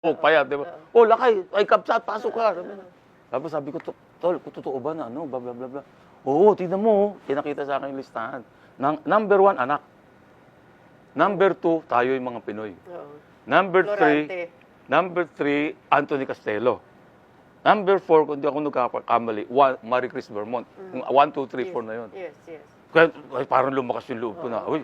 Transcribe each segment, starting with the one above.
payat, di ba? Oh, lakay, ay kapsat, pasok ka. Tapos sabi ko, tol, kung totoo ba na ano, bla bla bla bla. Oo, tignan mo, pinakita sa akin yung listahan. Number 1, anak. Number 2, tayo yung mga Pinoy. Number 3, number 3, Anthony Castelo. Number 4, kung di ako nagkakamali, Marie Chris Vermont. 1, 2, 3, 4 na yun. Yes, yes. Kaya parang lumakas yung loob ko na, uy,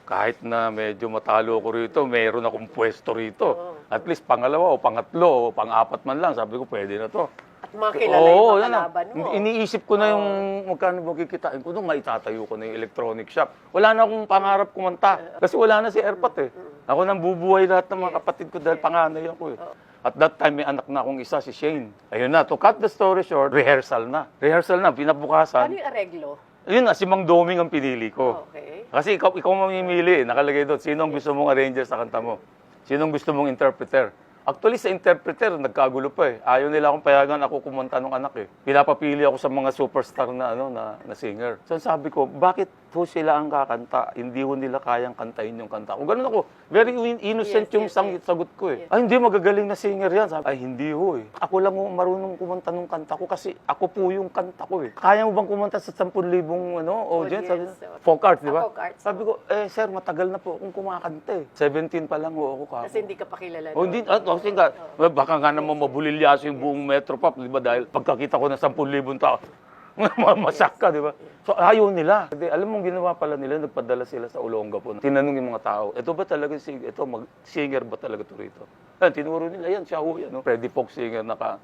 kahit na medyo matalo ko rito, meron akong pwesto rito. At least pangalawa o pangatlo o pang-apat man lang, sabi ko, pwede na to. At makilala yung mga yan na. kalaban mo. Iniisip ko na yung magkano makikitain ko nung maitatayo ko na yung electronic shop. Wala na akong pangarap kumanta. Kasi wala na si Erpat eh. Ako nang bubuhay lahat ng mga kapatid ko dahil panganay ako eh. At that time, may anak na akong isa, si Shane. Ayun na, to cut the story short, rehearsal na. Rehearsal na, pinabukasan. Ano yung areglo? Ayun na, si Mang Doming ang pinili ko. Okay. Kasi ikaw mamimili, nakalagay doon, sino ang gusto mong arranger sa kanta mo? Sino ang gusto mong interpreter? Actually, sa interpreter, nagkagulo pa eh. Ayaw nila akong payagan ako kumanta ng anak eh. Pinapapili ako sa mga superstar na, na singer. So sabi ko, bakit ho sila ang kakanta? Hindi ho nila kayang kantahin yung kanta ko. Ganun ako. Very innocent yung sagot ko eh. Ay, hindi, magagaling na singer yan. Sabi, ay, hindi ho eh. Ako lang ho marunong kumanta ng kanta ko kasi ako po yung kanta ko eh. Kaya mo bang kumanta sa 10,000 audience? Sabi, folk arts, di ba? Sabi ko, sir, matagal na po akong kumakanta eh. 17 pa lang ho ako kako. Kasi hindi ka pa kilala. Oh, hindi, kasi nga, baka nga naman mabulilyaso yung buong Metropop, di ba? Dahil pagkakita ko ng 10,000 tao, masak ka, di ba? So, ayaw nila. Alam mo, ginawa pala nila, nagpadala sila sa Olongapo. Tinanong yung mga tao, ito ba talaga singer ba talaga to rito? Tinuro nila, yan, siya ho yan. Freddy Folk singer, naka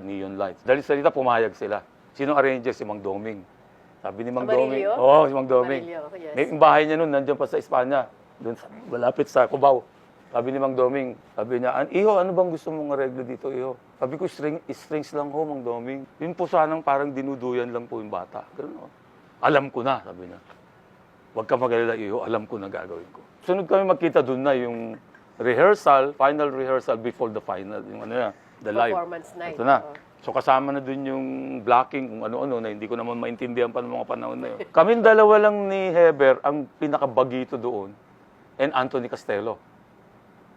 neon lights. Dahil sa dito, pumayag sila. Sino arranger? Si Mang Doming. Sabi ni Mang Doming. Oo, si Mang Doming. May bahay niya nun, nandiyan pa sa Espanya. Doon, malapit sa Cubao. Sabi ni Mang Doming, sabi niya, Iho, ano bang gusto mong areglo dito, Iho? Sabi ko, strings lang ho, Mang Doming. Yun po sanang parang dinuduyan lang po yung bata. Ganun, alam ko na, sabi niya. Huwag ka mag-alala, Iho, alam ko na gagawin ko. Sunod kami magkita doon na yung rehearsal, final rehearsal before the final, yung the live. Performance night. Ito na. So kasama na dun yung blocking, kung ano-ano, na hindi ko naman maintindihan pa ng mga panahon na yun. Kaming dalawa lang ni Heber ang pinakabagito doon, and Anthony Castelo.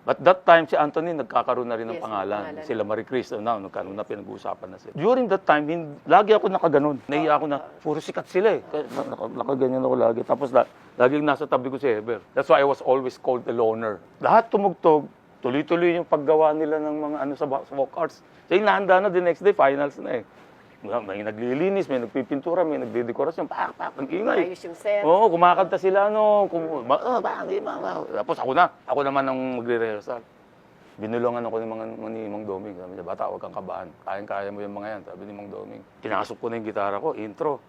But that time, si Anthony nagkakaroon na rin ng pangalan. Sila Marie Chris, nagkaroon na, pinag-uusapan na sila. During that time, lagi ako nakaganon. Naiya ako na, puro sikat sila eh. Nakaganyan ako lagi. Tapos laging nasa tabi ko si Heber. That's why I was always called a loner. Lahat tumugtog, tuloy-tuloy yung paggawa nila ng mga sa folk arts. So yung nahanda na, the next day, finals na eh. May naglilinis, may nagpipintura, may nagdedekorasyon, pak, ang ingay. Ayos yung set. Oo, kumakanta sila, tapos ako naman ang magre-rehearsal. Binulungan ako ni Mang Doming. Sabi niya, bata, huwag kang kabahan. Kayang-kaya mo yung mga yan, sabi ni Mang Doming. Pinasok ko na yung gitara ko, intro.